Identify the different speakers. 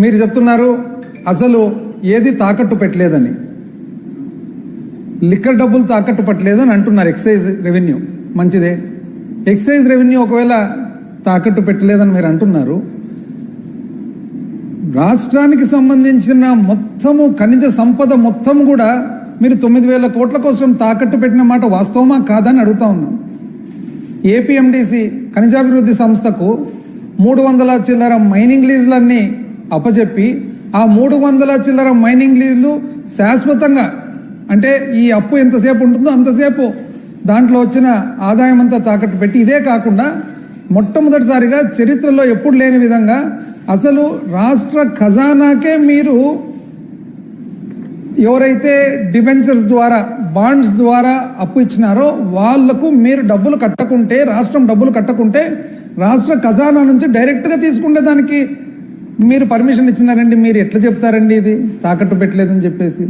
Speaker 1: మీరు చెప్తున్నారు అసలు ఏది తాకట్టు పెట్టలేదని, లిక్కర్ డబ్బులు తాకట్టు పెట్టలేదని అంటున్నారు. ఎక్సైజ్ రెవెన్యూ మంచిదే. ఎక్సైజ్ రెవెన్యూ ఒకవేళ తాకట్టు పెట్టలేదని మీరు అంటున్నారు. రాష్ట్రానికి సంబంధించిన మొత్తము ఖనిజ సంపద మొత్తం కూడా మీరు 9,000 కోట్ల కోసం తాకట్టు పెట్టిన మాట వాస్తవమా కాదని అడుగుతా ఉన్నాం. ఏపీఎండిసి ఖనిజాభివృద్ధి సంస్థకు 300 చిల్లర మైనింగ్ లీజులన్నీ అప్పచెప్పి ఆ 300 చిల్లర మైనింగ్ లీజులు శాశ్వతంగా, అంటే ఈ అప్పు ఎంతసేపు ఉంటుందో అంతసేపు దాంట్లో వచ్చిన ఆదాయం అంతా తాకట్టు పెట్టి, ఇదే కాకుండా మొట్టమొదటిసారిగా చరిత్రలో ఎప్పుడు లేని విధంగా అసలు రాష్ట్ర ఖజానాకే మీరు ఎవరైతే డిబెంచర్స్ ద్వారా బాండ్స్ ద్వారా అప్పు ఇచ్చినారో వాళ్లకు మీరు డబ్బులు కట్టకుంటే, రాష్ట్రం డబ్బులు కట్టకుంటే రాష్ట్ర ఖజానా నుంచి డైరెక్ట్గా తీసుకుంటే దానికి మీరు పర్మిషన్ ఇచ్చినారండి. మీరు ఎట్లా చెప్తారండి ఇది తాకట్టు పెట్టలేదని చెప్పేసి?